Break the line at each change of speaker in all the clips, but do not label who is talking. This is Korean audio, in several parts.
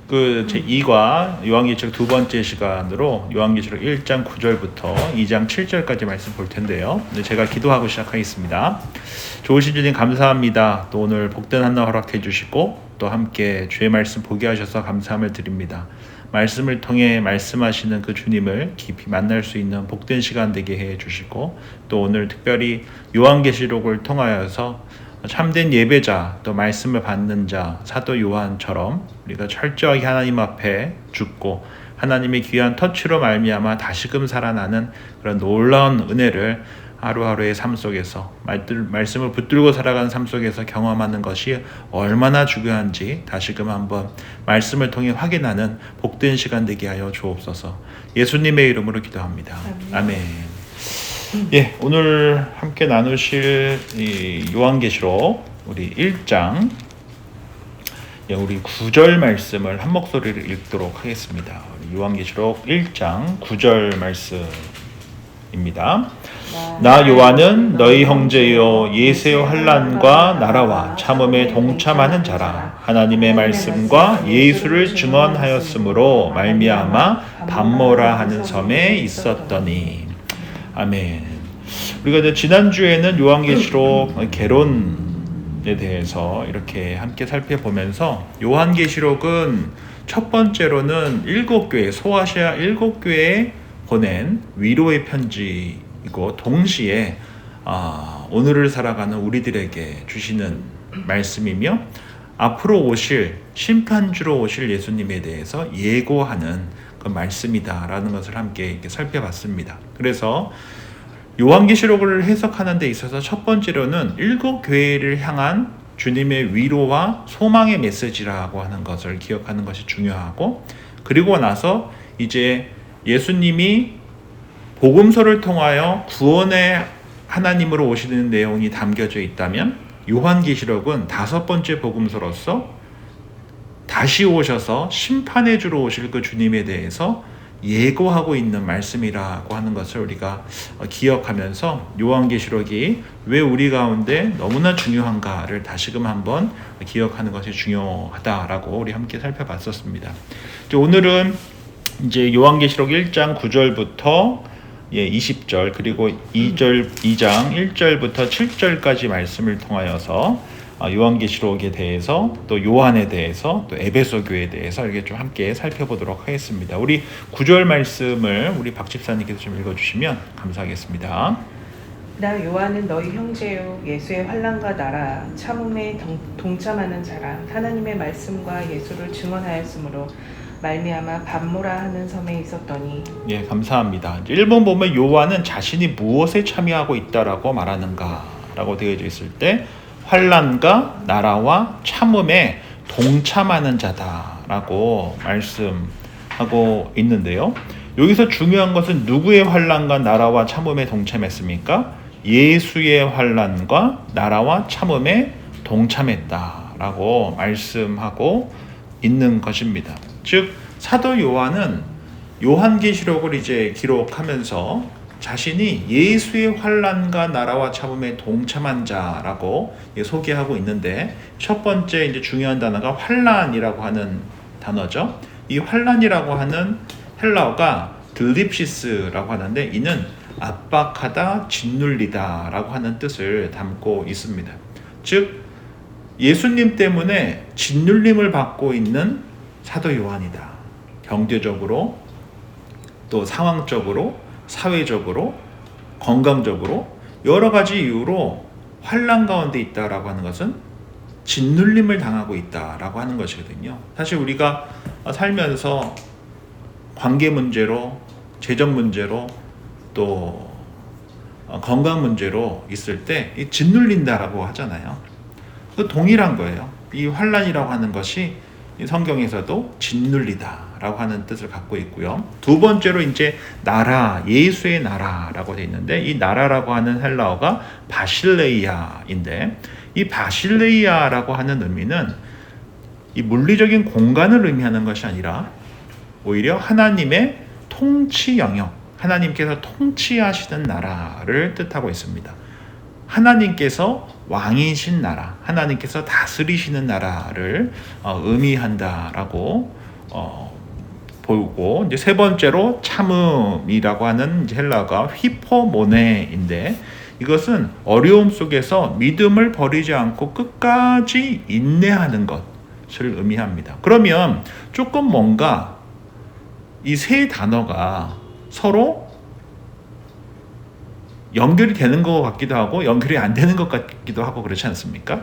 제2과 요한계시록 두 번째 시간으로 요한계시록 1장 9절부터 2장 7절까지 말씀 볼 텐데요. 제가 기도하고 시작하겠습니다. 좋으신 주님 감사합니다. 또 오늘 복된 하나 허락해 주시고 또 함께 주의 말씀 보게 하셔서 감사함을 드립니다. 말씀을 통해 말씀하시는 그 주님을 깊이 만날 수 있는 복된 시간 되게 해 주시고 또 오늘 특별히 요한계시록을 통하여서 참된 예배자 또 말씀을 받는 자 사도 요한처럼 우리가 철저하게 하나님 앞에 죽고 하나님의 귀한 터치로 말미암아 다시금 살아나는 그런 놀라운 은혜를 하루하루의 삶 속에서 말씀을 붙들고 살아가는 삶 속에서 경험하는 것이 얼마나 중요한지 다시금 한번 말씀을 통해 확인하는 복된 시간 되게 하여 주옵소서. 예수님의 이름으로 기도합니다. 아멘. 예, 오늘 함께 나누실 이 요한계시록 우리 1장 우리 9절 말씀을 한 목소리로 읽도록 하겠습니다. 요한계시록 1장 9절 말씀입니다. 나 요한은 너희 형제여 예수의 환난과 나라와 참음에 동참하는 자라. 하나님의 말씀과 예수를 증언하였으므로 말미암아 밤모라 하는 섬에 있었더니. 아멘. 우리가 이제 지난주에는 요한계시록 개론에 대해서 이렇게 함께 살펴보면서 요한계시록은 첫 번째로는 7교회, 소아시아 7교회에 보낸 위로의 편지이고 동시에 오늘을 살아가는 우리들에게 주시는 말씀이며 앞으로 오실 심판주로 오실 예수님에 대해서 예고하는 그 말씀이다라는 것을 함께 이렇게 살펴봤습니다. 그래서 요한계시록을 해석하는 데 있어서 첫 번째로는 7교회를 향한 주님의 위로와 소망의 메시지라고 하는 것을 기억하는 것이 중요하고, 그리고 나서 이제 예수님이 복음서를 통하여 구원의 하나님으로 오시는 내용이 담겨져 있다면 요한계시록은 5번째 복음서로서 다시 오셔서 심판해 주러 오실 그 주님에 대해서 예고하고 있는 말씀이라고 하는 것을 우리가 기억하면서 요한계시록이 왜 우리 가운데 너무나 중요한가를 다시금 한번 기억하는 것이 중요하다라고 우리 함께 살펴봤었습니다. 오늘은 이제 요한계시록 1장 9절부터 20절 그리고 2장 1절부터 7절까지 말씀을 통하여서 요한계시록에 대해서 또 요한에 대해서 또 에베소 교회에 대해서 이렇게 좀 함께 살펴보도록 하겠습니다. 우리 9절 말씀을 우리 박 집사님께서 좀 읽어주시면 감사하겠습니다.
나 요한은 너희 형제요 예수의 환난과 나라 참음에 동참하는 자라. 하나님의 말씀과 예수를 증언하였으므로 말미암아 밤모라 하는 섬에 있었더니.
예, 감사합니다. 1번 보면 요한은 자신이 무엇에 참여하고 있다라고 말하는가라고 되어져 있을 때 환난과 나라와 참음에 동참하는 자다라고 말씀하고 있는데요. 여기서 중요한 것은 누구의 환난과 나라와 참음에 동참했습니까? 예수의 환난과 나라와 참음에 동참했다라고 말씀하고 있는 것입니다. 즉 사도 요한은 요한계시록을 이제 기록하면서 자신이 예수의 환난과 나라와 참음에 동참한 자라고 소개하고 있는데, 첫 번째 이제 중요한 단어가 환난이라고 하는 단어죠. 이 환난이라고 하는 헬라어가 드립시스라고 하는데, 이는 압박하다, 짓눌리다라고 하는 뜻을 담고 있습니다. 즉 예수님 때문에 짓눌림을 받고 있는 사도 요한이다. 경제적으로 또 상황적으로 사회적으로 건강적으로 여러 가지 이유로 환난 가운데 있다라고 하는 것은 짓눌림을 당하고 있다라고 하는 것이거든요. 사실 우리가 살면서 관계 문제로, 재정 문제로, 또 건강 문제로 있을 때 짓눌린다라고 하잖아요. 그 동일한 거예요. 이 환난이라고 하는 것이 성경에서도 짓눌리다라고 하는 뜻을 갖고 있고요. 두 번째로 이제 나라, 예수의 나라라고 되어 있는데, 이 나라라고 하는 헬라어가 바실레이아인데, 이 바실레이아라고 하는 의미는 이 물리적인 공간을 의미하는 것이 아니라 오히려 하나님의 통치 영역, 하나님께서 통치하시는 나라를 뜻하고 있습니다. 하나님께서 왕이신 나라, 하나님께서 다스리시는 나라를 의미한다라고 보고, 이제 세 번째로 참음이라고 하는 헬라어가 휘포모네인데, 이것은 어려움 속에서 믿음을 버리지 않고 끝까지 인내하는 것을 의미합니다. 그러면 조금 뭔가 이 세 단어가 서로 연결이 되는 것 같기도 하고 연결이 안 되는 것 같기도 하고 그렇지 않습니까?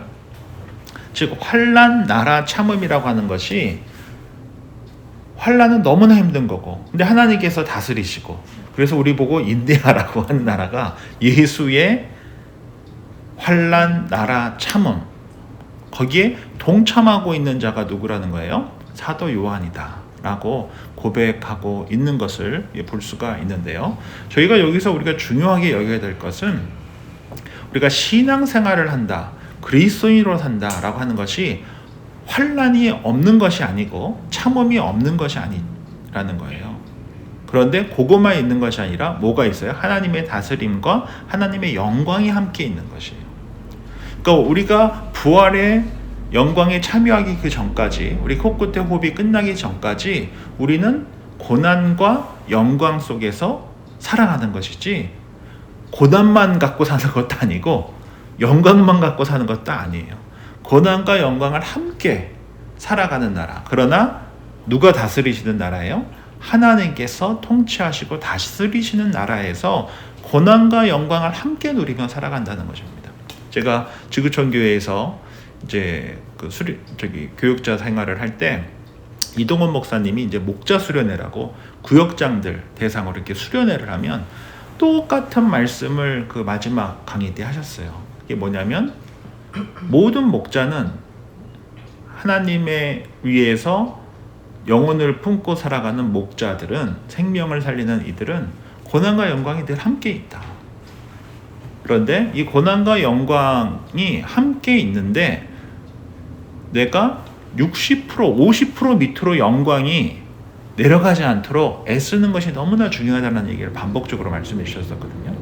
즉 환난, 나라, 참음이라고 하는 것이, 환난은 너무나 힘든 거고, 근데 하나님께서 다스리시고, 그래서 우리 보고 인내하라고 하는 나라가 예수의 환난, 나라, 참음, 거기에 동참하고 있는 자가 누구라는 거예요? 사도 요한이다 라고 고백하고 있는 것을 볼 수가 있는데요. 저희가 여기서 우리가 중요하게 여겨야 될 것은, 우리가 신앙생활을 한다, 그리스도인으로 산다라고 하는 것이 환난이 없는 것이 아니고 참음이 없는 것이 아니라는 거예요. 그런데 그것만 있는 것이 아니라 뭐가 있어요? 하나님의 다스림과 하나님의 영광이 함께 있는 것이에요. 그러니까 우리가 부활의 영광에 참여하기 그 전까지, 우리 코끝의 호흡이 끝나기 전까지 우리는 고난과 영광 속에서 살아가는 것이지, 고난만 갖고 사는 것도 아니고 영광만 갖고 사는 것도 아니에요. 고난과 영광을 함께 살아가는 나라. 그러나 누가 다스리시는 나라예요? 하나님께서 통치하시고 다스리시는 나라에서 고난과 영광을 함께 누리며 살아간다는 것입니다. 제가 지구촌 교회에서 이제 교육자 생활을 할 때, 이동원 목사님이 이제 목자 수련회라고 구역장들 대상으로 이렇게 수련회를 하면 똑같은 말씀을 그 마지막 강의 때 하셨어요. 이게 뭐냐면, 모든 목자는 하나님의 위에서 영혼을 품고 살아가는 목자들은, 생명을 살리는 이들은 고난과 영광이 늘 함께 있다. 그런데 이 고난과 영광이 함께 있는데 내가 60%, 50% 밑으로 영광이 내려가지 않도록 애쓰는 것이 너무나 중요하다는 얘기를 반복적으로 말씀해 주셨었거든요.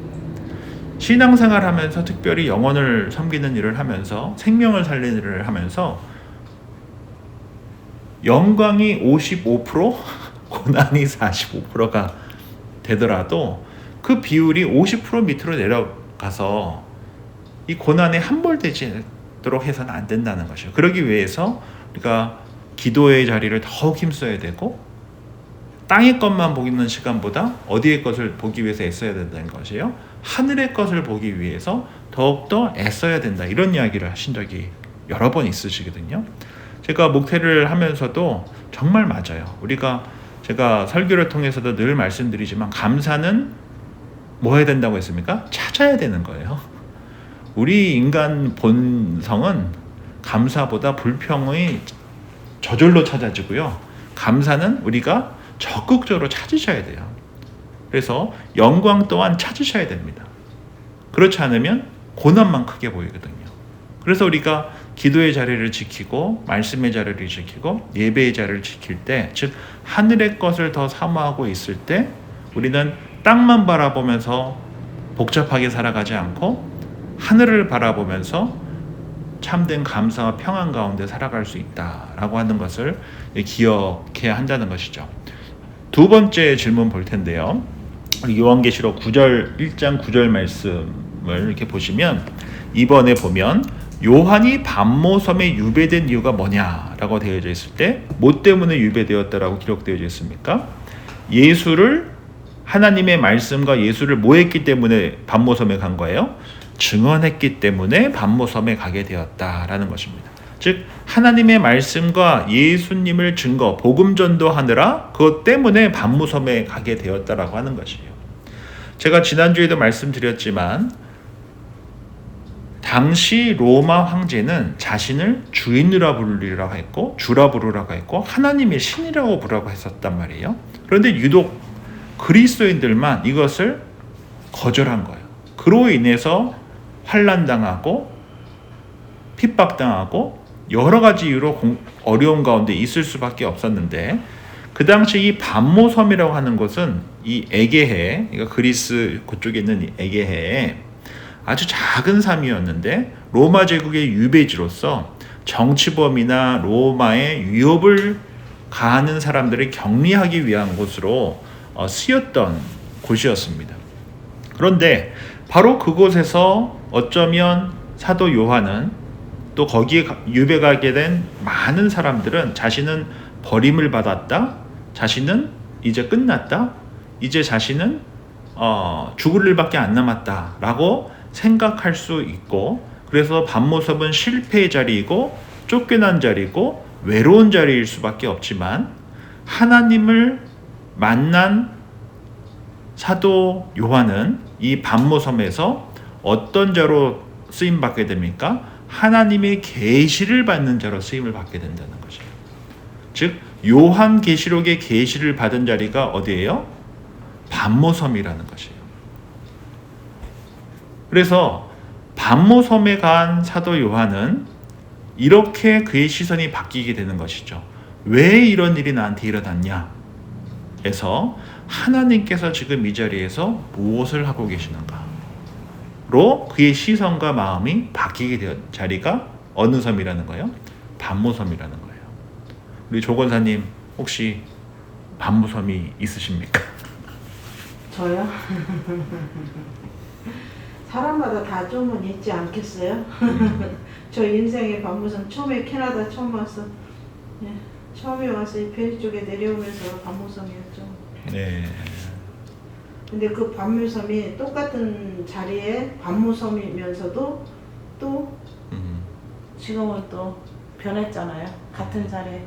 신앙생활 하면서, 특별히 영혼을 섬기는 일을 하면서, 생명을 살리는 일을 하면서 영광이 55%, 고난이 45%가 되더라도 그 비율이 50% 밑으로 내려가서 이 고난에 함몰되지 않도록 해서는 안 된다는 것이에요. 그러기 위해서 우리가 기도의 자리를 더욱 힘써야 되고, 땅의 것만 보는 시간보다 어디의 것을 보기 위해서 애써야 된다는 것이에요. 하늘의 것을 보기 위해서 더욱더 애써야 된다, 이런 이야기를 하신 적이 여러 번 있으시거든요. 제가 목회를 하면서도 정말 맞아요. 제가 설교를 통해서도 늘 말씀드리지만, 감사는 뭐 해야 된다고 했습니까? 찾아야 되는 거예요. 우리 인간 본성은 감사보다 불평의 저절로 찾아지고요. 감사는 우리가 적극적으로 찾으셔야 돼요. 그래서 영광 또한 찾으셔야 됩니다. 그렇지 않으면 고난만 크게 보이거든요. 그래서 우리가 기도의 자리를 지키고, 말씀의 자리를 지키고, 예배의 자리를 지킬 때, 즉 하늘의 것을 더 사모하고 있을 때, 우리는 땅만 바라보면서 복잡하게 살아가지 않고 하늘을 바라보면서 참된 감사와 평안 가운데 살아갈 수 있다라고 하는 것을 기억해야 한다는 것이죠. 두 번째 질문 볼 텐데요. 요한계시록 1장 9절 말씀을 이렇게 보시면, 이번에 보면 요한이 반모섬에 유배된 이유가 뭐냐라고 되어져 있을 때, 뭐 때문에 유배되었다라고 기록되어져 있습니까? 예수를, 하나님의 말씀과 예수를 뭐 했기 때문에 반모섬에 간 거예요? 증언했기 때문에 반모섬에 가게 되었다라는 것입니다. 즉 하나님의 말씀과 예수님을 증거, 복음 전도하느라 그것 때문에 반모섬에 가게 되었다라고 하는 것이에요. 제가 지난주에도 말씀드렸지만, 당시 로마 황제는 자신을 주인이라 부르라고 했고, 주라 부르라고 했고, 하나님의 신이라고 부르라고 했었단 말이에요. 그런데 유독 그리스도인들만 이것을 거절한 거예요. 그로 인해서 환난당하고 핍박당하고 여러 가지 이유로 어려운 가운데 있을 수밖에 없었는데, 그 당시 이 반모섬이라고 하는 것은 이 에게해, 그러니까 그리스 그쪽에 있는 이 에게해에 아주 작은 삶이었는데 로마 제국의 유배지로서 정치범이나 로마의 위협을 가하는 사람들을 격리하기 위한 곳으로 쓰였던 곳이었습니다. 그런데 바로 그곳에서 어쩌면 사도 요한은 또 거기에 유배 가게 된 많은 사람들은 자신은 버림을 받았다, 자신은 이제 끝났다, 이제 자신은 죽을 일밖에 안 남았다라고 생각할 수 있고, 그래서 반모섬은 실패의 자리이고 쫓겨난 자리이고 외로운 자리일 수밖에 없지만, 하나님을 만난 사도 요한은 이 반모섬에서 어떤 자로 쓰임 받게 됩니까? 하나님의 계시를 받는 자로 쓰임을 받게 된다는 거죠. 즉 요한 계시록의 계시를 받은 자리가 어디예요? 반모섬이라는 것이에요. 그래서 반모섬에 간 사도 요한은 이렇게 그의 시선이 바뀌게 되는 것이죠. 왜 이런 일이 나한테 일어났냐? 에서 하나님께서 지금 이 자리에서 무엇을 하고 계시는가? 로 그의 시선과 마음이 바뀌게 된 자리가 어느 섬이라는 거예요? 반모섬이라는 거예요. 우리 조 권사님 혹시 반모섬이 있으십니까?
저요? 사람마다 다 좀은 있지 않겠어요? 저 인생의 반모섬 처음에 캐나다 처음 와서 처음에 와서 이 페리 쪽에 내려오면서 반모섬이었죠.
네.
근데 그 반모섬이 똑같은 자리에 반모섬이면서도 또 지금은 또 변했잖아요. 같은 자리에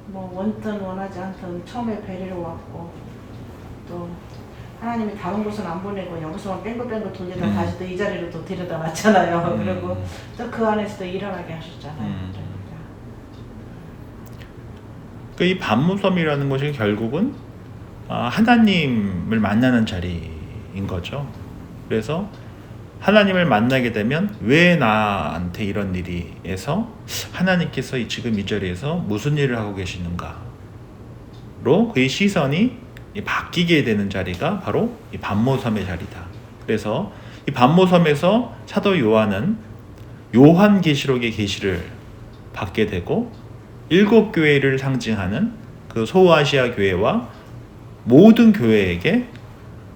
뭐 원든 원하지 않든 처음에 베리로 왔고 또 하나님이 다른 곳은 안 보내고 여기서만 뺑글뺑글 돌리다 다시 또 이 자리로 또 데려다 놨잖아요. 그리고 또 그 안에서도 일어나게 하셨잖아요.
그러니까 이 반모섬이라는 것이 결국은 하나님을 만나는 자리인 거죠. 그래서 하나님을 만나게 되면 왜 나한테 이런 일이 해서 하나님께서 지금 이 자리에서 무슨 일을 하고 계시는가로 그의 시선이 바뀌게 되는 자리가 바로 이 반모섬의 자리다. 그래서 이 반모섬에서 사도 요한은 요한계시록의 계시를 받게 되고 7교회를 상징하는 그 소아시아 교회와 모든 교회에게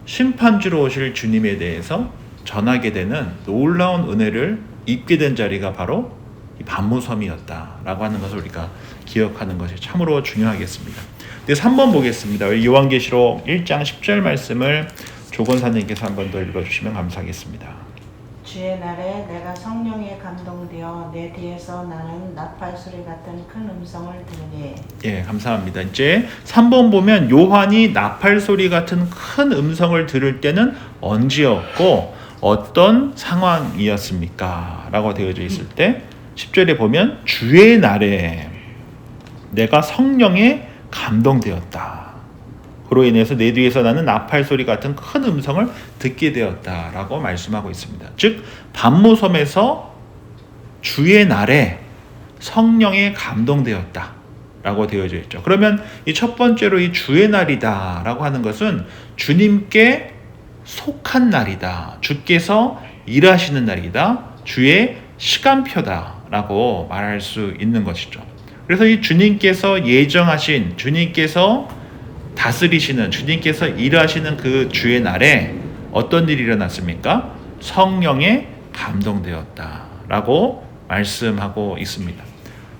심판주로 오실 주님에 대해서 전하게 되는 놀라운 은혜를 입게 된 자리가 바로 이 반모섬이었다라고 하는 것을 우리가 기억하는 것이 참으로 중요하겠습니다. 3번 보겠습니다. 요한계시록 1장 10절 말씀을 조건사님께서 한 번 더 읽어주시면 감사하겠습니다.
주의 날에 내가 성령에 감동되어 내 뒤에서 나는 나팔 소리 같은 큰 음성을 들으니.
예, 감사합니다. 이제 3번 보면 요한이 나팔 소리 같은 큰 음성을 들을 때는 언제였고 어떤 상황이었습니까? 라고 되어져 있을 때 10절에 보면 주의 날에 내가 성령에 감동되었다. 그로 인해서 내 뒤에서 나는 나팔 소리 같은 큰 음성을 듣게 되었다라고 말씀하고 있습니다. 즉 반모섬에서 주의 날에 성령에 감동되었다라고 되어져 있죠. 그러면 이 첫 번째로 이 주의 날이다라고 하는 것은 주님께 속한 날이다. 주께서 일하시는 날이다. 주의 시간표다라고 말할 수 있는 것이죠. 그래서 이 주님께서 예정하신, 주님께서 다스리시는, 주님께서 일하시는 그 주의 날에 어떤 일이 일어났습니까? 성령에 감동되었다라고 말씀하고 있습니다.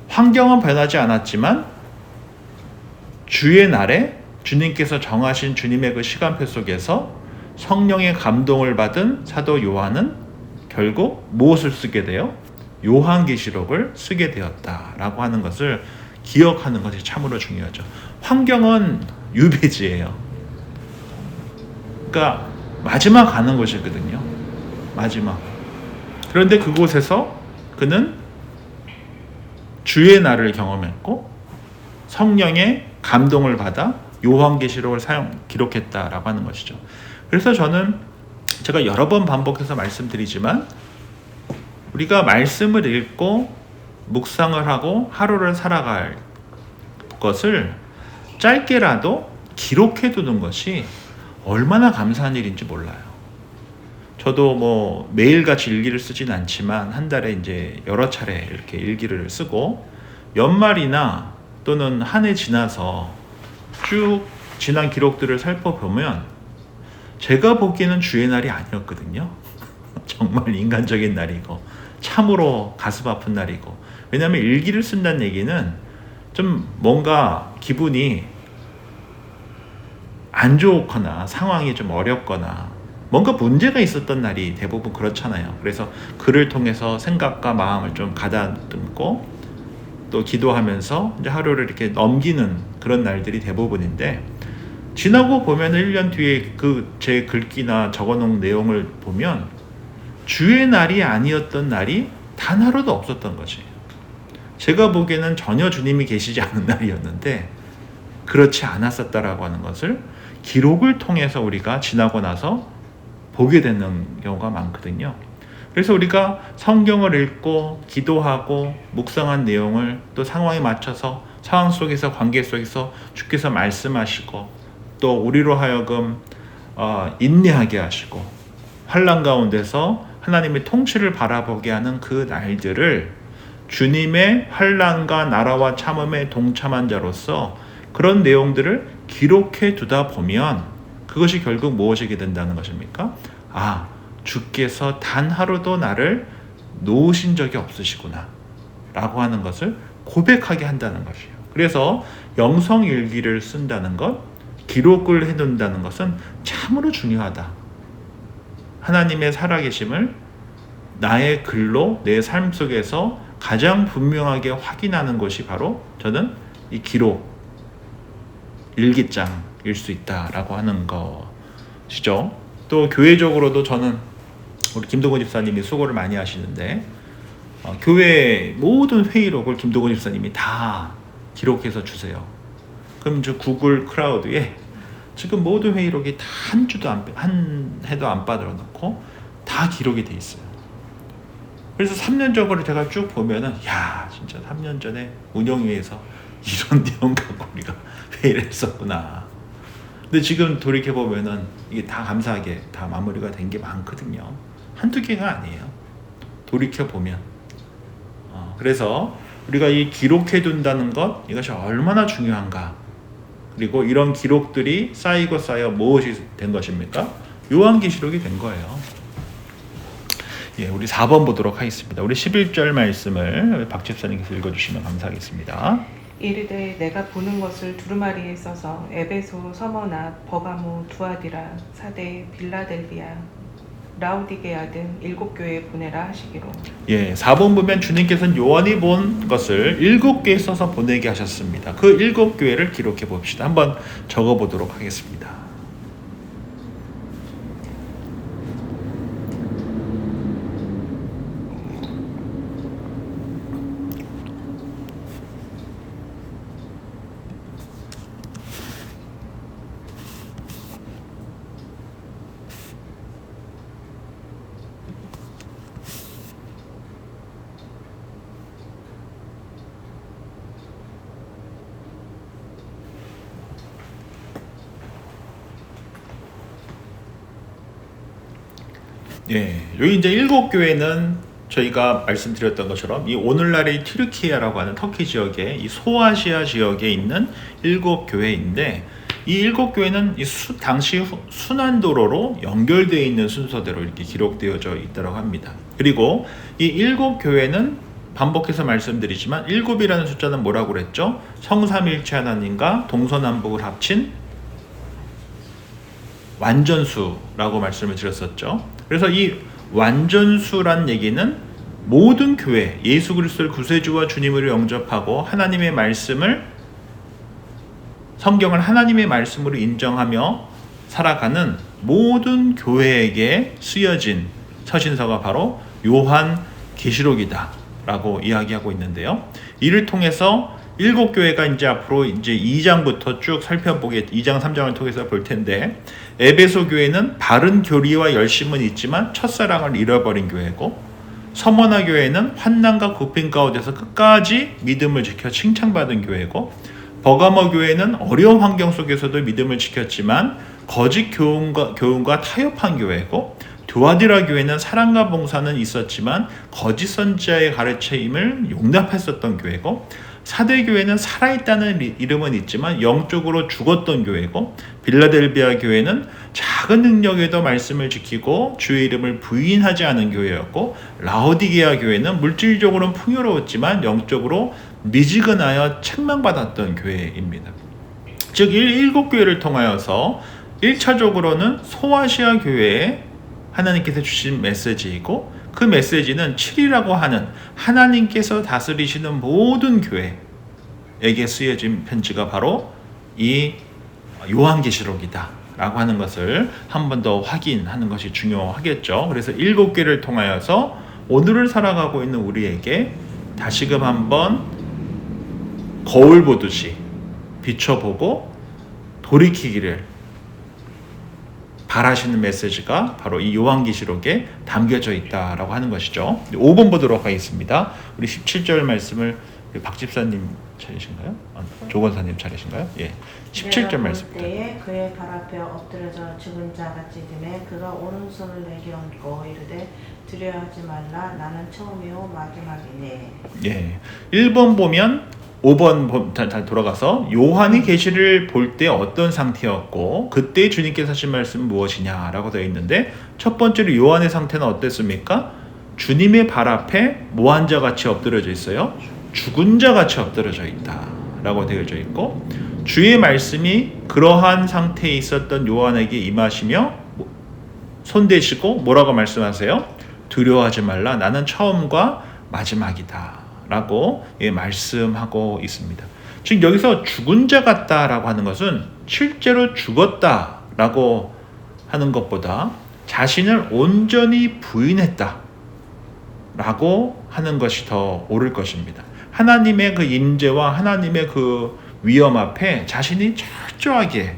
환경은 변하지 않았지만 주의 날에 주님께서 정하신 주님의 그 시간표 속에서 성령의 감동을 받은 사도 요한은 결국 무엇을 쓰게 돼요? 요한계시록을 쓰게 되었다라고 하는 것을 기억하는 것이 참으로 중요하죠. 환경은 유배지예요. 그러니까 마지막 가는 곳이거든요. 마지막. 그런데 그곳에서 그는 주의 날을 경험했고 성령의 감동을 받아 요한계시록을 기록했다라고 하는 것이죠. 그래서 저는 제가 여러 번 반복해서 말씀드리지만 우리가 말씀을 읽고 묵상을 하고 하루를 살아갈 것을 짧게라도 기록해 두는 것이 얼마나 감사한 일인지 몰라요. 저도 뭐 매일같이 일기를 쓰진 않지만 한 달에 이제 여러 차례 이렇게 일기를 쓰고 연말이나 또는 한 해 지나서 쭉 지난 기록들을 살펴보면 제가 보기에는 주의 날이 아니었거든요. 정말 인간적인 날이고 참으로 가슴 아픈 날이고, 왜냐하면 일기를 쓴다는 얘기는 좀 뭔가 기분이 안 좋거나 상황이 좀 어렵거나 뭔가 문제가 있었던 날이 대부분 그렇잖아요. 그래서 글을 통해서 생각과 마음을 좀 가다듬고 또 기도하면서 이제 하루를 이렇게 넘기는 그런 날들이 대부분인데, 지나고 보면 1년 뒤에 그 제 글귀나 적어놓은 내용을 보면 주의 날이 아니었던 날이 단 하루도 없었던 거지. 제가 보기에는 전혀 주님이 계시지 않은 날이었는데 그렇지 않았었다라고 하는 것을 기록을 통해서 우리가 지나고 나서 보게 되는 경우가 많거든요. 그래서 우리가 성경을 읽고 기도하고 묵상한 내용을 또 상황에 맞춰서 상황 속에서 관계 속에서 주께서 말씀하시고 또 우리로 하여금 인내하게 하시고 환난 가운데서 하나님의 통치를 바라보게 하는 그 날들을 주님의 환난과 나라와 참음에 동참한 자로서 그런 내용들을 기록해 두다 보면 그것이 결국 무엇이게 된다는 것입니까? 주께서 단 하루도 나를 놓으신 적이 없으시구나 라고 하는 것을 고백하게 한다는 것이에요. 그래서 영성일기를 쓴다는 것, 기록을 해둔다는 것은 참으로 중요하다. 하나님의 살아계심을 나의 글로 내 삶 속에서 가장 분명하게 확인하는 것이 바로 저는 이 기록, 일기장일 수 있다라고 하는 것이죠. 또 교회적으로도 저는 우리 김동건 집사님이 수고를 많이 하시는데 교회 모든 회의록을 김동건 집사님이 다 기록해서 주세요. 그럼 저 구글 클라우드에 지금 모든 회의록이 다 한 해도 안 빠져놓고 다 기록이 돼 있어요. 그래서 3년 전으로 제가 쭉 보면은 진짜 3년 전에 운영위에서 이런 내용 갖고 우리가 회의를 했었구나. 근데 지금 돌이켜 보면은 이게 다 감사하게 다 마무리가 된 게 많거든요. 한두 개가 아니에요. 돌이켜 보면. 그래서 우리가 이 기록해 둔다는 것, 이것이 얼마나 중요한가. 그리고 이런 기록들이 쌓이고 쌓여 무엇이 된 것입니까? 요한계시록이 된 거예요. 우리 4번 보도록 하겠습니다. 우리 11절 말씀을 박 집사님께서 읽어주시면 감사하겠습니다.
이르되 내가 보는 것을 두루마리에 써서 에베소, 서머나, 버가모, 두아디라, 사대, 빌라델비아, 라우디게아 등 7교회에 보내라 하시기로.
4번 보면 주님께서는 요한이 본 것을 7교회에 써서 보내게 하셨습니다. 그 7교회를 기록해 봅시다. 한번 적어 보도록 하겠습니다. 여기 이제 7교회는 저희가 말씀드렸던 것처럼 이 오늘날의 튀르키예라고 하는 터키 지역에 이 소아시아 지역에 있는 7교회인데, 이 7교회는 이 당시 순환도로로 연결되어 있는 순서대로 이렇게 기록되어져 있다고 합니다. 그리고 이 7교회는 반복해서 말씀드리지만 7이라는 숫자는 뭐라고 그랬죠? 성삼일체 하나님과 동서남북을 합친 완전수라고 말씀을 드렸었죠. 그래서 이 완전수란 얘기는 모든 교회, 예수 그리스도를 구세주와 주님으로 영접하고 하나님의 말씀을, 성경을 하나님의 말씀으로 인정하며 살아가는 모든 교회에게 쓰여진 서신서가 바로 요한계시록이다 라고 이야기하고 있는데요. 이를 통해서 7교회가 이제 앞으로 이제 2장부터 쭉 살펴보게, 2장 3장을 통해서 볼 텐데, 에베소 교회는 바른 교리와 열심은 있지만 첫사랑을 잃어버린 교회고, 서머나 교회는 환난과 고민 가운데서 끝까지 믿음을 지켜 칭찬받은 교회고, 버가모 교회는 어려운 환경 속에서도 믿음을 지켰지만 거짓 교훈과 타협한 교회고, 드와디라 교회는 사랑과 봉사는 있었지만 거짓 선지자의 가르침을 용납했었던 교회고, 사대 교회는 살아있다는 이름은 있지만 영적으로 죽었던 교회고, 빌라델비아 교회는 작은 능력에도 말씀을 지키고 주의 이름을 부인하지 않은 교회였고, 라오디게아 교회는 물질적으로는 풍요로웠지만 영적으로 미지근하여 책망받았던 교회입니다. 즉 일곱 교회를 통하여서 1차적으로는 소아시아 교회에 하나님께서 주신 메시지이고, 그 메시지는 7이라고 하는 하나님께서 다스리시는 모든 교회에게 쓰여진 편지가 바로 이 요한계시록이다 라고 하는 것을 한 번 더 확인하는 것이 중요하겠죠. 그래서 7개를 통하여서 오늘을 살아가고 있는 우리에게 다시금 한번 거울 보듯이 비춰보고 돌이키기를 바라시는 메시지가 바로 이 요한계시록에 담겨져 있다라고 하는 것이죠. 5번 보도록 하겠습니다. 우리 17절 말씀을 박 집사님 차례신가요? 조 권사님 차례신가요? 예. 17절 말씀입니다.
때에 그의 발 앞에 엎드려져 죽은 자 같이 되매 그가 오른손을 내게 얹고 이르되 두려워하지 말라 나는 처음이요 마지막이네.
예. 1번 보면 5번 잘 돌아가서 요한이 계시를 볼 때 어떤 상태였고 그때 주님께서 하신 말씀은 무엇이냐라고 되어 있는데, 첫 번째로 요한의 상태는 어땠습니까? 주님의 발 앞에 뭐 한 자 같이 엎드려져 있어요? 죽은 자 같이 엎드려져 있다라고 되어져 있고, 주의 말씀이 그러한 상태에 있었던 요한에게 임하시며 손대시고 뭐라고 말씀하세요? 두려워하지 말라 나는 처음과 마지막이다 라고 말씀하고 있습니다. 즉 여기서 죽은 자 같다라고 하는 것은 실제로 죽었다라고 하는 것보다 자신을 온전히 부인했다 라고 하는 것이 더 옳을 것입니다. 하나님의 그 임재와 하나님의 그 위엄 앞에 자신이 철저하게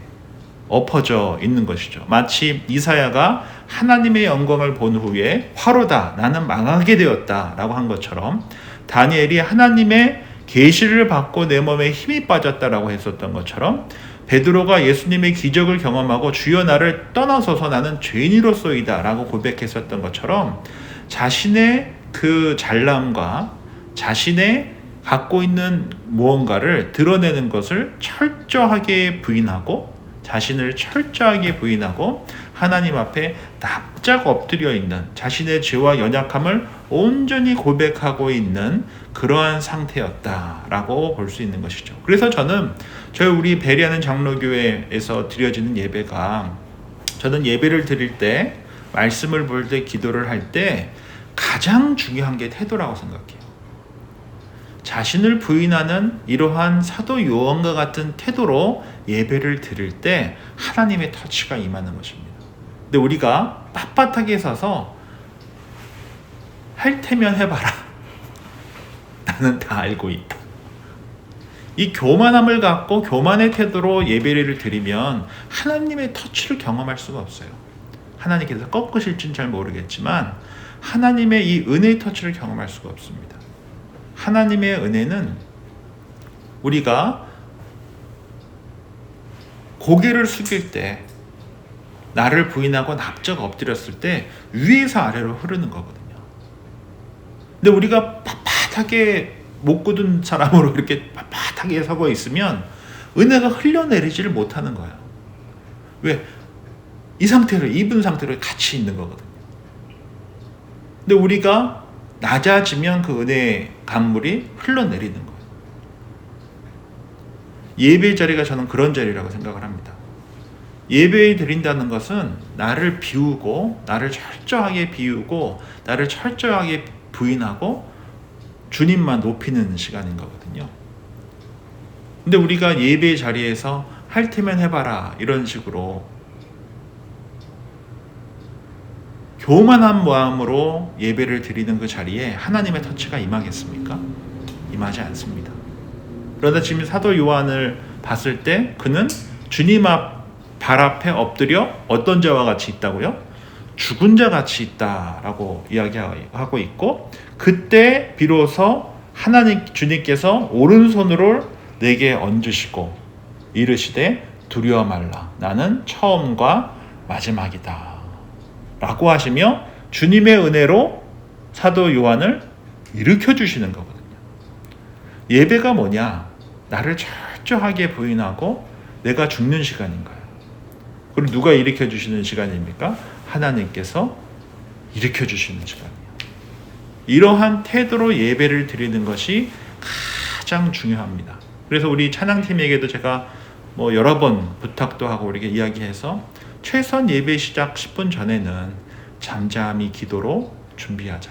엎어져 있는 것이죠. 마치 이사야가 하나님의 영광을 본 후에 화로다 나는 망하게 되었다 라고 한 것처럼, 다니엘이 하나님의 계시를 받고 내 몸에 힘이 빠졌다라고 했었던 것처럼, 베드로가 예수님의 기적을 경험하고 주여 나를 떠나소서 나는 죄인으로소이다 라고 고백했었던 것처럼, 자신의 그 잘남과 자신의 갖고 있는 무언가를 드러내는 것을 철저하게 부인하고, 자신을 철저하게 부인하고 하나님 앞에 납작 엎드려 있는, 자신의 죄와 연약함을 온전히 고백하고 있는 그러한 상태였다라고 볼 수 있는 것이죠. 그래서 저는 우리 베리하는 장로교회에서 드려지는 예배가, 저는 예배를 드릴 때, 말씀을 볼 때, 기도를 할 때 가장 중요한 게 태도라고 생각해요. 자신을 부인하는 이러한 사도 요한과 같은 태도로 예배를 드릴 때 하나님의 터치가 임하는 것입니다. 근데 우리가 빳빳하게 서서 할 테면 해봐라 나는 다 알고 있다, 이 교만함을 갖고 교만의 태도로 예배를 드리면 하나님의 터치를 경험할 수가 없어요. 하나님께서 꺾으실지는 잘 모르겠지만 하나님의 이 은혜의 터치를 경험할 수가 없습니다. 하나님의 은혜는 우리가 고개를 숙일 때, 나를 부인하고 납작 엎드렸을 때 위에서 아래로 흐르는 거거든요. 근데 우리가 빳빳하게 못 굳은 사람으로 이렇게 빳빳하게 서고 있으면 은혜가 흘러내리지를 못하는 거예요. 왜? 이 상태로, 입은 상태로 같이 있는 거거든요. 근데 우리가 낮아지면 그 은혜의 강물이 흘러내리는 거예요. 예배의 자리가 저는 그런 자리라고 생각을 합니다. 예배 드린다는 것은 나를 비우고, 나를 철저하게 비우고, 나를 철저하게 부인하고 주님만 높이는 시간인 거거든요. 근데 우리가 예배의 자리에서 할 테면 해봐라 이런 식으로 교만한 마음으로 예배를 드리는 그 자리에 하나님의 터치가 임하겠습니까? 임하지 않습니다. 그러나 지금 사도 요한을 봤을 때 그는 주님 발 앞에 엎드려 어떤 자와 같이 있다고요? 죽은 자 같이 있다라고 이야기하고 있고, 그때 비로소 주님께서 오른손으로 내게 얹으시고 이르시되 두려워 말라 나는 처음과 마지막이다 라고 하시며 주님의 은혜로 사도 요한을 일으켜 주시는 거거든요. 예배가 뭐냐? 나를 철저하게 부인하고 내가 죽는 시간인 거예요. 그리고 누가 일으켜 주시는 시간입니까? 하나님께서 일으켜 주시는 시간이에요. 이러한 태도로 예배를 드리는 것이 가장 중요합니다. 그래서 우리 찬양팀에게도 제가 여러 번 부탁도 하고 우리에게 이야기해서 최선 예배 시작 10분 전에는 잠잠히 기도로 준비하자.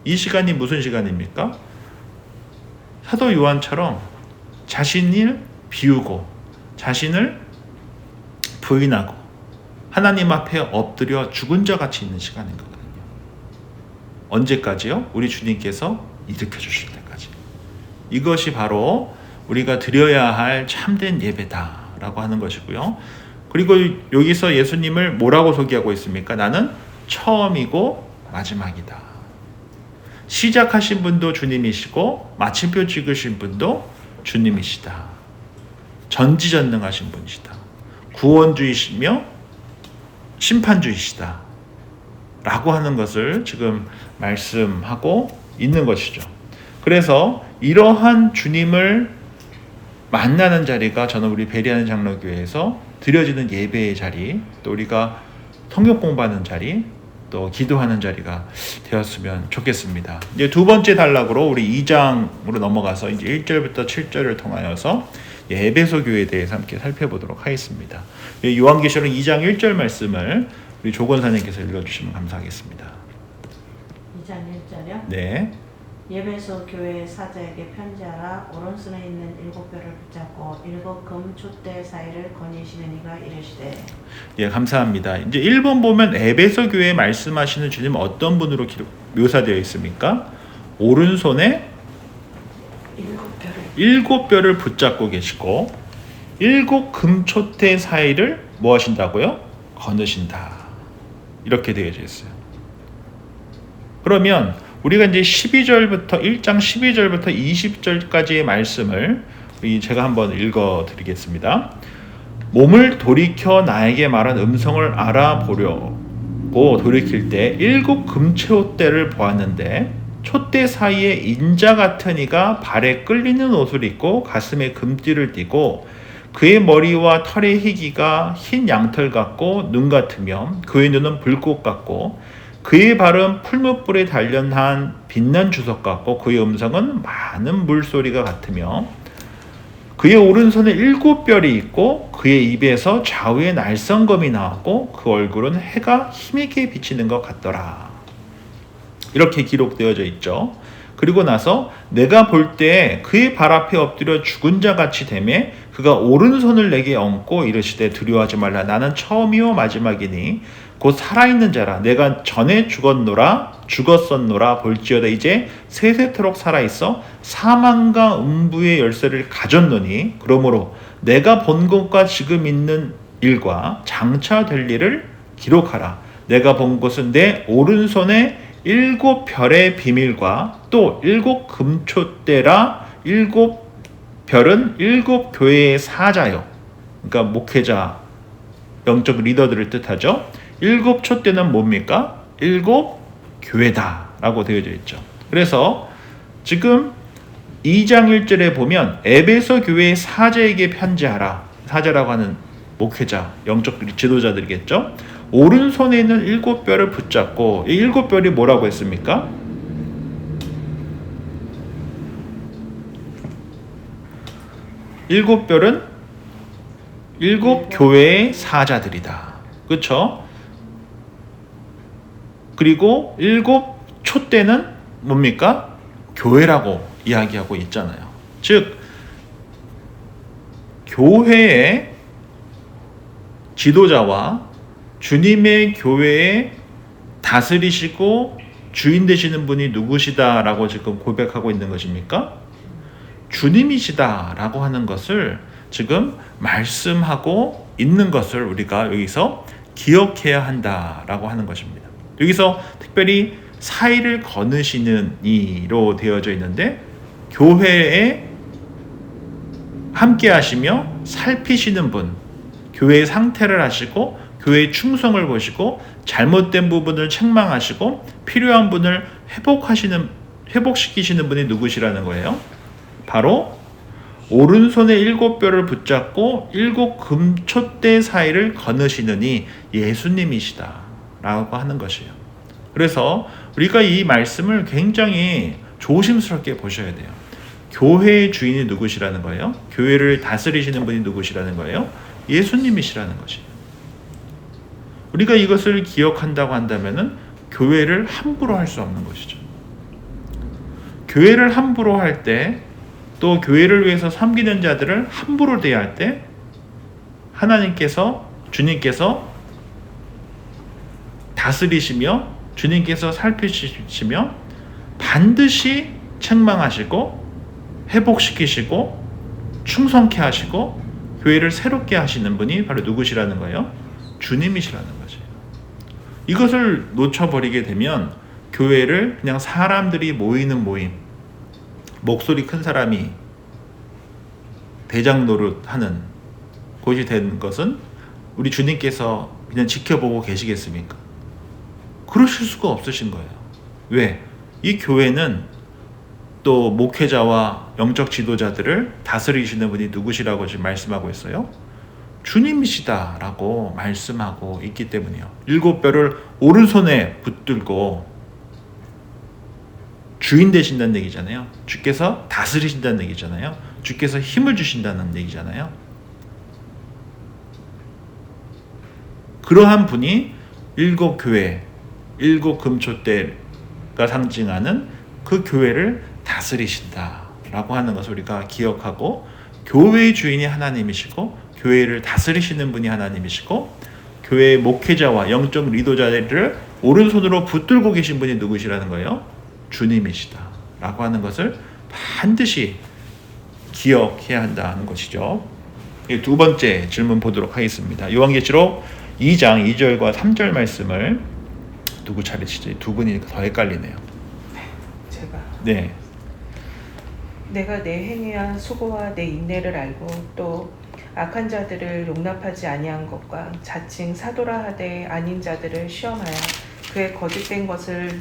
이 시간이 무슨 시간입니까? 사도 요한처럼 자신을 비우고 자신을 부인하고 하나님 앞에 엎드려 죽은 자 같이 있는 시간인 거거든요. 언제까지요? 우리 주님께서 일으켜 주실 때까지. 이것이 바로 우리가 드려야 할 참된 예배다라고 하는 것이고요. 그리고 여기서 예수님을 뭐라고 소개하고 있습니까? 나는 처음이고 마지막이다. 시작하신 분도 주님이시고 마침표 찍으신 분도 주님이시다. 전지전능하신 분이시다. 구원주이시며 심판주이시다. 라고 하는 것을 지금 말씀하고 있는 것이죠. 그래서 이러한 주님을 만나는 자리가 저는 우리 베리하는 장로교회에서 드려지는 예배의 자리, 또 우리가 성경 공부하는 자리, 또 기도하는 자리가 되었으면 좋겠습니다. 이제 두 번째 단락으로 우리 2장으로 넘어가서 이제 1절부터 7절을 통하여서 에베소 교회에 대해서 함께 살펴보도록 하겠습니다. 요한계시록 2장 1절 말씀을 우리 조건사님께서 읽어주시면 감사하겠습니다.
2장 1절이요?
네.
예배소 교회 사자에게 편지하라. 오른손에 있는 7뼈를 붙잡고 7 금촛대 사이를 거니시는 이가 이르시되.
예, 감사합니다. 이제 1번 보면 에베소 교회에 말씀하시는 주님은 어떤 분으로 묘사되어 있습니까? 오른손에 7뼈를 붙잡고 계시고 7 금촛대 사이를 뭐 하신다고요? 거느신다. 이렇게 되어져 있어요. 그러면 우리가 이제 12절부터 1장 12절부터 20절까지의 말씀을 제가 한번 읽어 드리겠습니다. 몸을 돌이켜 나에게 말한 음성을 알아보려고 돌이킬 때 7 금촛대를 보았는데 촛대 사이에 인자 같은 이가 발에 끌리는 옷을 입고 가슴에 금띠를 띠고 그의 머리와 털의 희기가 흰 양털 같고 눈 같으며 그의 눈은 불꽃 같고 그의 발은 풀무불에 단련한 빛난 주석 같고 그의 음성은 많은 물소리가 같으며 그의 오른손에 7뼈리 있고 그의 입에서 좌우에 날성검이 나오고 그 얼굴은 해가 힘있게 비치는 것 같더라. 이렇게 기록되어져 있죠. 그리고 나서 내가 볼 때 그의 발 앞에 엎드려 죽은 자 같이 되매 그가 오른손을 내게 얹고 이르시되 두려워하지 말라. 나는 처음이요 마지막이니 곧 살아있는 자라. 내가 전에 죽었었노라. 볼지어다 이제 세세토록 살아있어 사망과 음부의 열쇠를 가졌노니 그러므로 내가 본 것과 지금 있는 일과 장차 될 일을 기록하라. 내가 본 것은 내 오른손에 7 별의 비밀과 또 7 금촛대라. 7 별은 7 교회의 사자요. 그러니까 목회자, 영적 리더들을 뜻하죠. 7 촛대는 뭡니까? 7 교회다 라고 되어져 있죠. 그래서 지금 2장 1절에 보면 에베소 교회의 사자에게 편지하라. 사자라고 하는 목회자, 영적 지도자들이겠죠. 오른손에 있는 7 뼈를 붙잡고 이 7 뼈이 뭐라고 했습니까? 일곱 뼈는 7 교회의 사자들이다. 그렇죠? 그리고 7 촛대는 뭡니까? 교회라고 이야기하고 있잖아요. 즉 교회의 지도자와 주님의 교회에 다스리시고 주인 되시는 분이 누구시다라고 지금 고백하고 있는 것입니까? 주님이시다라고 하는 것을 지금 말씀하고 있는 것을 우리가 여기서 기억해야 한다라고 하는 것입니다. 여기서 특별히 사이를 거느시는 이로 되어져 있는데 교회에 함께 하시며 살피시는 분, 교회의 상태를 하시고 교회의 충성을 보시고 잘못된 부분을 책망하시고 필요한 분을 회복시키시는 분이 누구시라는 거예요? 바로 오른손에 7뼈를 붙잡고 7 금촛대 사이를 거느시느니 예수님이시다 라고 하는 것이에요. 그래서 우리가 이 말씀을 굉장히 조심스럽게 보셔야 돼요. 교회의 주인이 누구시라는 거예요? 교회를 다스리시는 분이 누구시라는 거예요? 예수님이시라는 것이에요. 우리가 이것을 기억한다고 한다면은 교회를 함부로 할 수 없는 것이죠. 교회를 함부로 할 때, 또 교회를 위해서 섬기는 자들을 함부로 대할 때 주님께서 다스리시며 주님께서 살피시며 반드시 책망하시고 회복시키시고 충성케 하시고 교회를 새롭게 하시는 분이 바로 누구시라는 거예요? 주님이시라는 거죠. 이것을 놓쳐버리게 되면 교회를 그냥 사람들이 모이는 모임, 목소리 큰 사람이 대장 노릇하는 곳이 된 것은 우리 주님께서 그냥 지켜보고 계시겠습니까? 그러실 수가 없으신 거예요. 왜? 이 교회는 또 목회자와 영적 지도자들을 다스리시는 분이 누구시라고 지금 말씀하고 있어요? 주님이시다라고 말씀하고 있기 때문이요. 7뼈를 오른손에 붙들고 주인 되신다는 얘기잖아요. 주께서 다스리신다는 얘기잖아요. 주께서 힘을 주신다는 얘기잖아요. 그러한 분이 7교회, 7 금촛대가 상징하는 그 교회를 다스리신다라고 하는 것을 우리가 기억하고, 교회의 주인이 하나님이시고 교회를 다스리시는 분이 하나님이시고 교회의 목회자와 영적 리더자들을 오른손으로 붙들고 계신 분이 누구시라는 거예요? 주님이시다라고 하는 것을 반드시 기억해야 한다는 것이죠. 두 번째 질문 보도록 하겠습니다. 요한계시록 2장 2절과 3절 말씀을 누구 차례시죠? 두 분이 더 헷갈리네요.
제가.
네.
내가 내 행위와 수고와 내 인내를 알고 또 악한 자들을 용납하지 아니한 것과 자칭 사도라 하되 아닌 자들을 시험하여 그의 거짓된 것을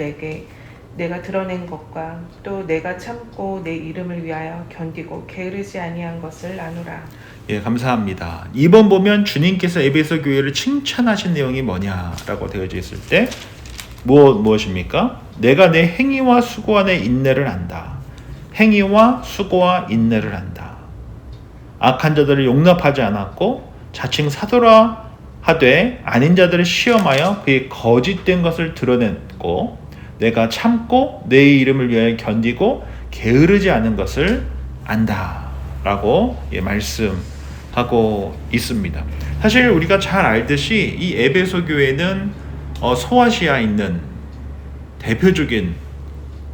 내가 드러낸 것과 또 내가 참고 내 이름을 위하여 견디고 게으르지 아니한 것을 아노라.
예, 감사합니다. 2번 보면 주님께서 에베소 교회를 칭찬하신 내용이 뭐냐라고 되어져 있을 때 무엇입니까? 내가 내 행위와 수고와 내 인내를 안다. 행위와 수고와 인내를 안다. 악한 자들을 용납하지 않았고 자칭 사도라 하되 아닌 자들을 시험하여 그의 거짓된 것을 드러냈고 내가 참고 내 이름을 위하여 견디고 게으르지 않은 것을 안다 라고 말씀하고 있습니다. 사실 우리가 잘 알듯이 이 에베소 교회는 소아시아에 있는 대표적인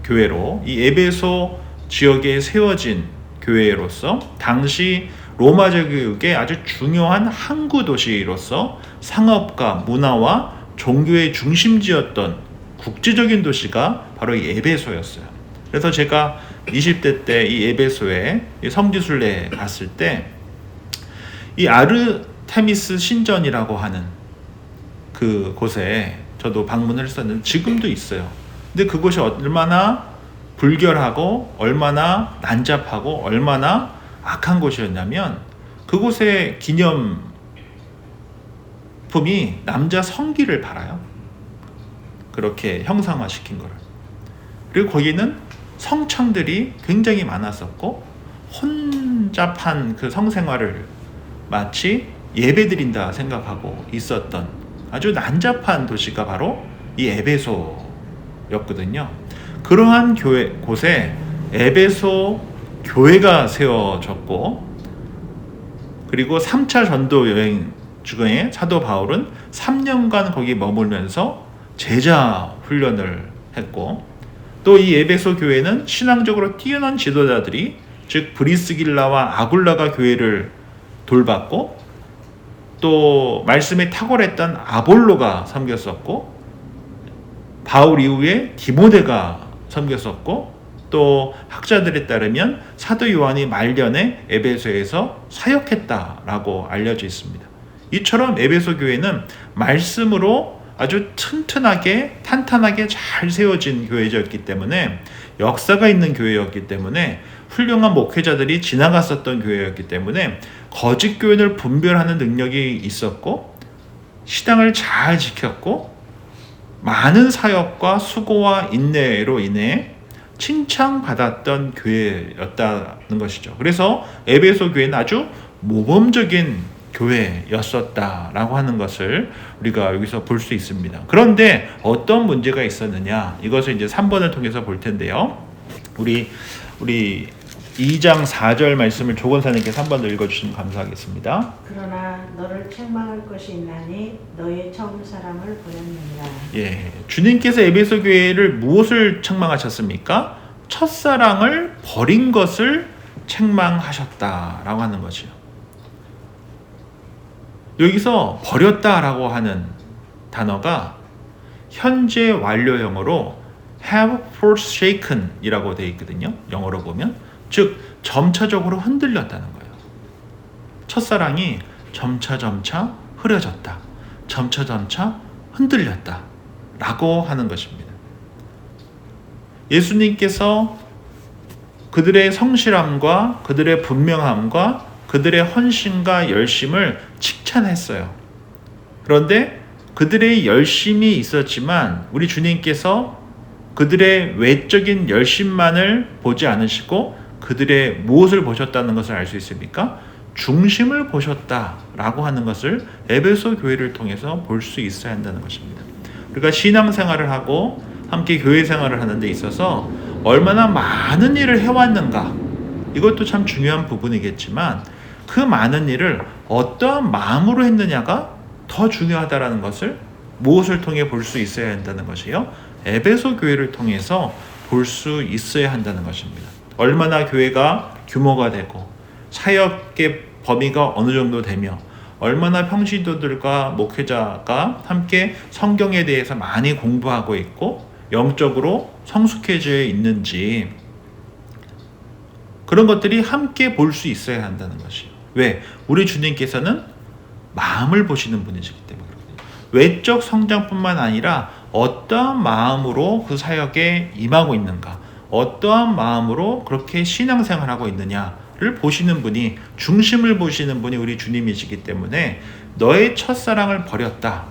교회로, 이 에베소 지역에 세워진 교회로서 당시 로마 제국의 아주 중요한 항구 도시로서 상업과 문화와 종교의 중심지였던 국제적인 도시가 바로 이 에베소였어요. 그래서 제가 20대 때 이 에베소에 성지순례 갔을 때 이 아르테미스 신전이라고 하는 그 곳에 저도 방문을 했었는데 지금도 있어요. 근데 그곳이 얼마나 불결하고 얼마나 난잡하고 얼마나 악한 곳이었냐면 그곳의 기념품이 남자 성기를 팔아요. 그렇게 형상화시킨 거를. 그리고 거기는 성창들이 굉장히 많았었고 혼잡한 그 성생활을 마치 예배드린다 생각하고 있었던 아주 난잡한 도시가 바로 이 에베소였거든요. 그러한 곳에 에베소 교회가 세워졌고, 그리고 3차 전도 여행 중에 사도 바울은 3년간 거기 머물면서 제자 훈련을 했고, 또 이 에베소 교회는 신앙적으로 뛰어난 지도자들이, 즉 브리스길라와 아굴라가 교회를 돌봤고, 또 말씀에 탁월했던 아볼로가 섬겼었고, 바울 이후에 디모데가 섬겼었고, 또 학자들에 따르면 사도 요한이 말년에 에베소에서 사역했다라고 알려져 있습니다. 이처럼 에베소 교회는 말씀으로 아주 튼튼하게 탄탄하게 잘 세워진 교회였기 때문에, 역사가 있는 교회였기 때문에, 훌륭한 목회자들이 지나갔었던 교회였기 때문에 거짓 교인을 분별하는 능력이 있었고, 신앙을 잘 지켰고, 많은 사역과 수고와 인내로 인해 칭찬받았던 교회였다는 것이죠. 그래서 에베소 교회는 아주 모범적인 교회였었다라고 하는 것을 우리가 여기서 볼 수 있습니다. 그런데 어떤 문제가 있었느냐, 이것을 이제 3번을 통해서 볼 텐데요. 우리 2장 4절 말씀을 조건사님께서 한 번 더 읽어주시면 감사하겠습니다.
그러나 너를 책망할 것이 있나니 너의 처음 사랑을 버렸느니라.
예, 주님께서 에베소 교회를 무엇을 책망하셨습니까? 첫사랑을 버린 것을 책망하셨다라고 하는 거죠. 여기서 버렸다라고 하는 단어가 현재 완료형으로 have forsaken 이라고 되어 있거든요. 영어로 보면, 즉 점차적으로 흔들렸다는 거예요. 첫사랑이 점차 흐려졌다, 점차 흔들렸다 라고 하는 것입니다. 예수님께서 그들의 성실함과 그들의 분명함과 그들의 헌신과 열심을 칭찬했어요. 그런데 그들의 열심이 있었지만 우리 주님께서 그들의 외적인 열심만을 보지 않으시고 그들의 무엇을 보셨다는 것을 알 수 있습니까? 중심을 보셨다라고 하는 것을 에베소 교회를 통해서 볼 수 있어야 한다는 것입니다. 우리가 신앙생활을 하고 함께 교회 생활을 하는 데 있어서 얼마나 많은 일을 해왔는가, 이것도 참 중요한 부분이겠지만 그 많은 일을 어떠한 마음으로 했느냐가 더 중요하다라는 것을 무엇을 통해 볼 수 있어야 한다는 것이요? 에베소 교회를 통해서 볼 수 있어야 한다는 것입니다. 얼마나 교회가 규모가 되고 사역의 범위가 어느 정도 되며 얼마나 평신도들과 목회자가 함께 성경에 대해서 많이 공부하고 있고 영적으로 성숙해져 있는지, 그런 것들이 함께 볼 수 있어야 한다는 것이에요. 왜? 우리 주님께서는 마음을 보시는 분이시기 때문에 그렇거든요. 외적 성장뿐만 아니라 어떠한 마음으로 그 사역에 임하고 있는가, 어떠한 마음으로 그렇게 신앙생활하고 있느냐를 보시는 분이, 중심을 보시는 분이 우리 주님이시기 때문에 너의 첫사랑을 버렸다,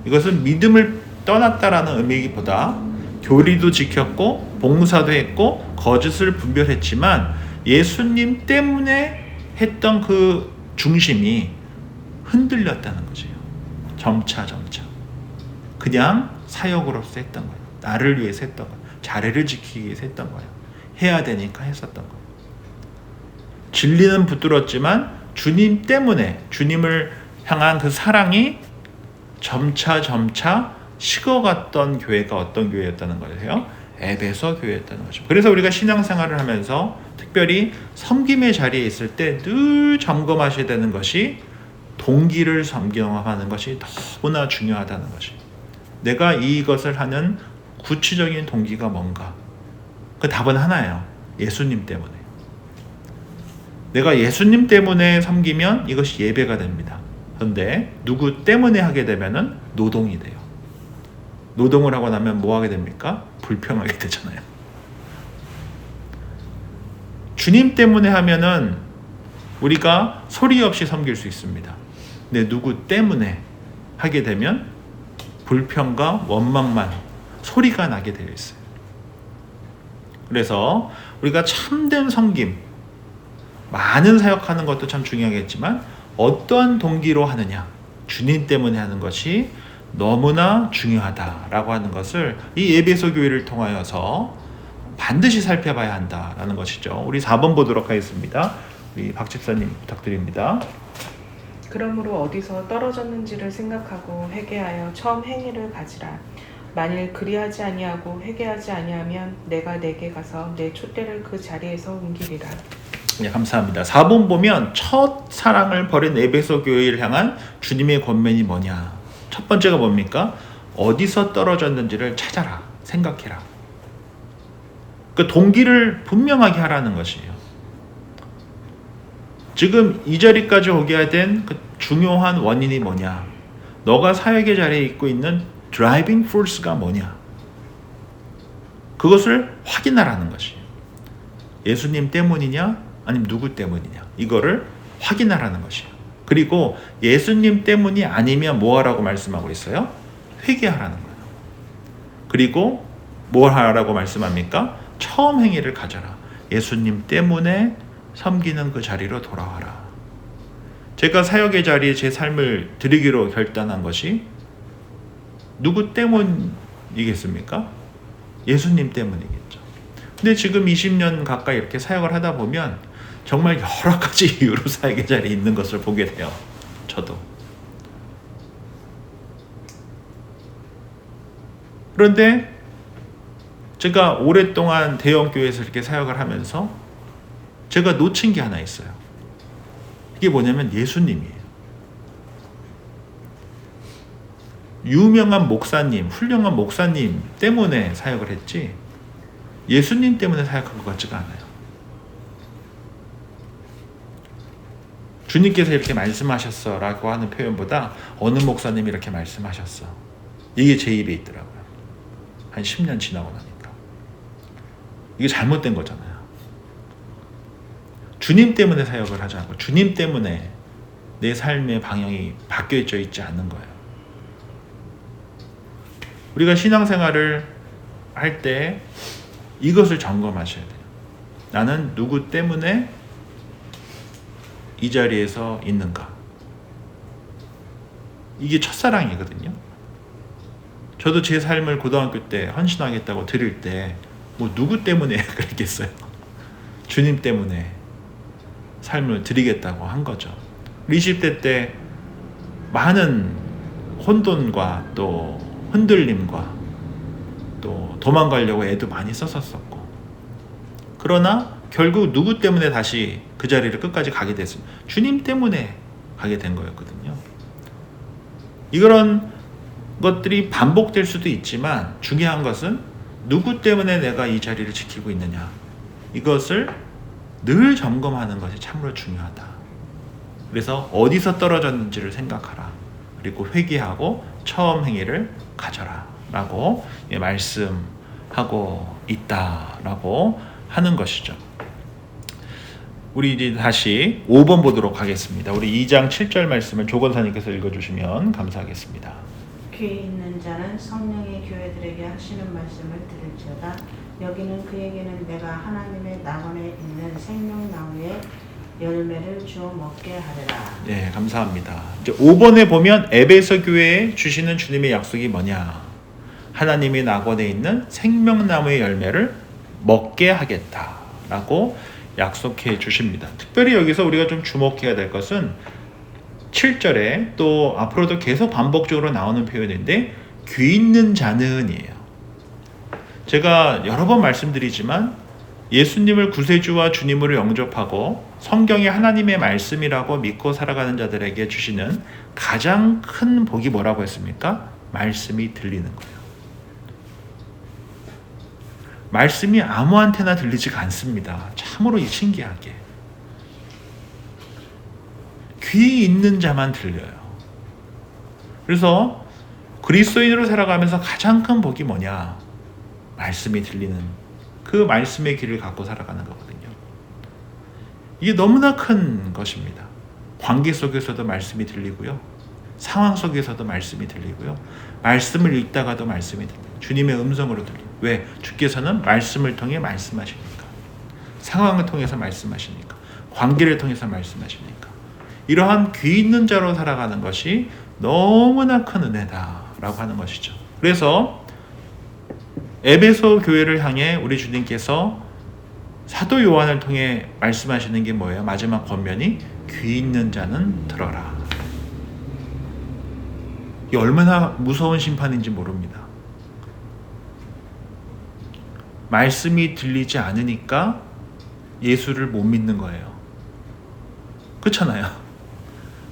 이것은 믿음을 떠났다라는 의미보다 교리도 지켰고 봉사도 했고 거짓을 분별했지만 예수님 때문에 했던 그 중심이 흔들렸다는 거죠. 점차 그냥 사역으로서 했던 거예요. 나를 위해서 했던 거예요. 자리를 지키기 위해서 했던 거예요. 해야 되니까 했었던 거예요. 진리는 붙들었지만 주님 때문에, 주님을 향한 그 사랑이 점차 식어갔던 교회가 어떤 교회였다는 거예요? 에베소 교회였다는 거죠. 그래서 우리가 신앙생활을 하면서 특별히 섬김의 자리에 있을 때 늘 점검하셔야 되는 것이 동기를 점검하는 것이 너무나 중요하다는 것이. 내가 이것을 하는 구체적인 동기가 뭔가? 그 답은 하나예요. 예수님 때문에. 내가 예수님 때문에 섬기면 이것이 예배가 됩니다. 그런데 누구 때문에 하게 되면은 노동이 돼요. 노동을 하고 나면 뭐 하게 됩니까? 불평하게 되잖아요. 주님 때문에 하면은 우리가 소리 없이 섬길 수 있습니다. 근데 누구 때문에 하게 되면 불평과 원망만 소리가 나게 되어 있어요. 그래서 우리가 참된 섬김, 많은 사역하는 것도 참 중요하겠지만 어떠한 동기로 하느냐, 주님 때문에 하는 것이 너무나 중요하다라고 하는 것을 이 에베소 교회를 통하여서 반드시 살펴봐야 한다라는 것이죠. 우리 4번 보도록 하겠습니다. 우리 박 집사님 부탁드립니다.
그러므로 어디서 떨어졌는지를 생각하고 회개하여 처음 행위를 가지라. 만일 그리하지 아니하고 회개하지 아니하면 내가 내게 가서 내 촛대를 그 자리에서 옮기리라.
네, 감사합니다. 4번 보면 첫 사랑을 버린 에베소 교회를 향한 주님의 권면이 뭐냐? 첫 번째가 뭡니까? 어디서 떨어졌는지를 찾아라. 생각해라. 그 동기를 분명하게 하라는 것이에요. 지금 이 자리까지 오게 된 그 중요한 원인이 뭐냐? 너가 사역의 자리에 있고 있는 드라이빙 포스가 뭐냐? 그것을 확인하라는 것이에요. 예수님 때문이냐? 아니면 누구 때문이냐? 이거를 확인하라는 것이에요. 그리고 예수님 때문이 아니면 뭐 하라고 말씀하고 있어요? 회개하라는 거예요. 그리고 뭘 하라고 말씀합니까? 처음 행위를 가져라. 예수님 때문에 섬기는 그 자리로 돌아와라. 제가 사역의 자리에 제 삶을 드리기로 결단한 것이 누구 때문이겠습니까? 예수님 때문이겠죠. 근데 지금 20년 가까이 이렇게 사역을 하다 보면 정말 여러 가지 이유로 사역의 자리에 있는 것을 보게 돼요. 저도. 그런데 제가 오랫동안 대형교회에서 이렇게 사역을 하면서 제가 놓친 게 하나 있어요. 이게 뭐냐면 예수님이에요. 유명한 목사님, 훌륭한 목사님 때문에 사역을 했지 예수님 때문에 사역한 것 같지가 않아요. 주님께서 이렇게 말씀하셨어 라고 하는 표현보다 어느 목사님이 이렇게 말씀하셨어. 이게 제 입에 있더라고요. 한 10년 지나고 나니까. 이게 잘못된 거잖아요. 주님 때문에 사역을 하지 않고 주님 때문에 내 삶의 방향이 바뀌어져 있지 않는 거예요. 우리가 신앙생활을 할 때 이것을 점검하셔야 돼요. 나는 누구 때문에 이 자리에서 있는가? 이게 첫사랑이거든요. 저도 제 삶을 고등학교 때 헌신하겠다고 드릴 때 뭐 누구 때문에 그랬겠어요? 주님 때문에 삶을 드리겠다고 한 거죠. 20대 때 많은 혼돈과 또 흔들림과 또 도망가려고 애도 많이 썼었고, 그러나 결국 누구 때문에 다시 그 자리를 끝까지 가게 됐습니다. 주님 때문에 가게 된 거였거든요. 이런 것들이 반복될 수도 있지만 중요한 것은 누구 때문에 내가 이 자리를 지키고 있느냐, 이것을 늘 점검하는 것이 참으로 중요하다. 그래서 어디서 떨어졌는지를 생각하라. 그리고 회개하고 처음 행위를 가져라 라고 말씀하고 있다라고 하는 것이죠. 우리 이제 다시 5번 보도록 하겠습니다. 우리 2장 7절 말씀을 조건사님께서 읽어주시면 감사하겠습니다.
귀 있는 자는 성령의 교회들에게 하시는 말씀을 들을지어다. 여기는 그에게는 내가 하나님의 낙원에 있는 생명나무의 열매를 주어 먹게 하리라.
네, 감사합니다. 이제 5번에 보면 에베소 교회에 주시는 주님의 약속이 뭐냐? 하나님의 낙원에 있는 생명나무의 열매를 먹게 하겠다라고 약속해 주십니다. 특별히 여기서 우리가 좀 주목해야 될 것은 7절에 또 앞으로도 계속 반복적으로 나오는 표현인데 귀 있는 자는이에요. 제가 여러 번 말씀드리지만 예수님을 구세주와 주님으로 영접하고 성경이 하나님의 말씀이라고 믿고 살아가는 자들에게 주시는 가장 큰 복이 뭐라고 했습니까? 말씀이 들리는 거예요. 말씀이 아무한테나 들리지가 않습니다. 참으로 신기하게. 귀 있는 자만 들려요. 그래서 그리스도인으로 살아가면서 가장 큰 복이 뭐냐? 말씀이 들리는 그 말씀의 귀를 갖고 살아가는 거거든요. 이게 너무나 큰 것입니다. 관계 속에서도 말씀이 들리고요. 상황 속에서도 말씀이 들리고요. 말씀을 읽다가도 말씀이 들려요. 주님의 음성으로 들려요. 왜? 주께서는 말씀을 통해 말씀하시니까. 상황을 통해서 말씀하시니까. 관계를 통해서 말씀하시니까. 이러한 귀 있는 자로 살아가는 것이 너무나 큰 은혜다라고 하는 것이죠. 그래서 에베소 교회를 향해 우리 주님께서 사도 요한을 통해 말씀하시는 게 뭐예요? 마지막 권면이 귀 있는 자는 들어라. 이게 얼마나 무서운 심판인지 모릅니다. 말씀이 들리지 않으니까 예수를 못 믿는 거예요. 그렇잖아요.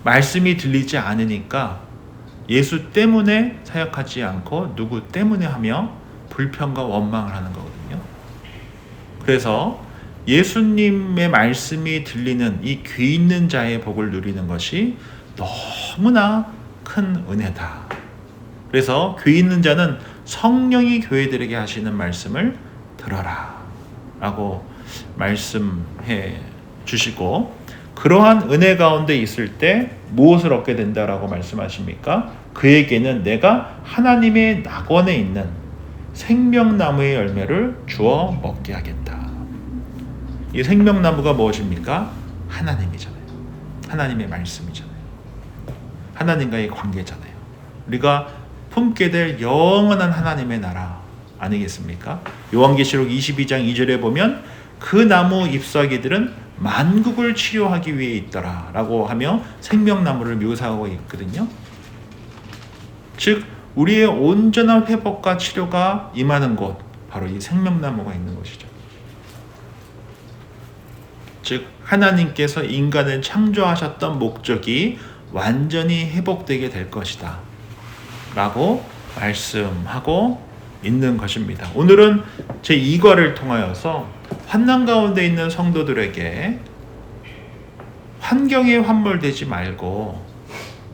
말씀이 들리지 않으니까 예수 때문에 사역하지 않고 누구 때문에 하며 불평과 원망을 하는 거거든요. 그래서 예수님의 말씀이 들리는 이 귀 있는 자의 복을 누리는 것이 너무나 큰 은혜다. 그래서 귀 있는 자는 성령이 교회들에게 하시는 말씀을 들어라 라고 말씀해 주시고, 그러한 은혜 가운데 있을 때 무엇을 얻게 된다라고 말씀하십니까? 그에게는 내가 하나님의 낙원에 있는 생명나무의 열매를 주어 먹게 하겠다. 이 생명나무가 무엇입니까? 하나님이잖아요. 하나님의 말씀이잖아요. 하나님과의 관계잖아요. 우리가 품게 될 영원한 하나님의 나라 아니겠습니까? 요한계시록 22장 2절에 보면 그 나무 잎사귀들은 만국을 치료하기 위해 있더라 라고 하며 생명나무를 묘사하고 있거든요. 즉 우리의 온전한 회복과 치료가 임하는 곳, 바로 이 생명나무가 있는 곳이죠. 즉 하나님께서 인간을 창조하셨던 목적이 완전히 회복되게 될 것이다 라고 말씀하고 있는 것입니다. 오늘은 제 2과를 통하여서 환난 가운데 있는 성도들에게 환경에 함몰되지 말고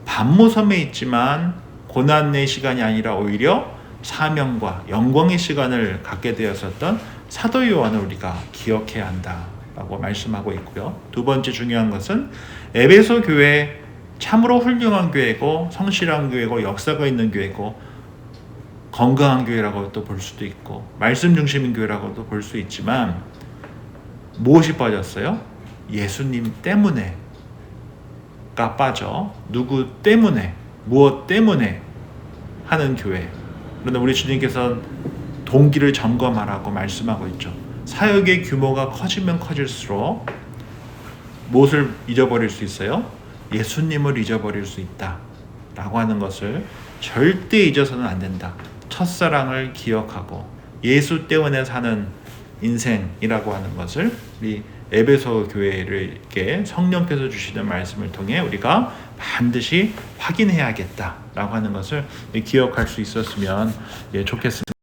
반모섬에 있지만 고난의 시간이 아니라 오히려 사명과 영광의 시간을 갖게 되었었던 사도 요한을 우리가 기억해야 한다라고 말씀하고 있고요. 두 번째 중요한 것은 에베소 교회 참으로 훌륭한 교회고 성실한 교회고 역사가 있는 교회고 건강한 교회라고 또 볼 수도 있고 말씀 중심인 교회라고도 볼 수 있지만 무엇이 빠졌어요? 예수님 때문에가 빠져 누구 때문에 무엇 때문에 하는 교회. 그런데 우리 주님께서는 동기를 점검하라고 말씀하고 있죠. 사역의 규모가 커지면 커질수록 무엇을 잊어버릴 수 있어요? 예수님을 잊어버릴 수 있다 라고 하는 것을 절대 잊어서는 안 된다. 첫사랑을 기억하고 예수 때문에 사는 인생이라고 하는 것을 우리 에베소 교회에게 성령께서 주시는 말씀을 통해 우리가 반드시 확인해야겠다라고 하는 것을 기억할 수 있었으면 좋겠습니다.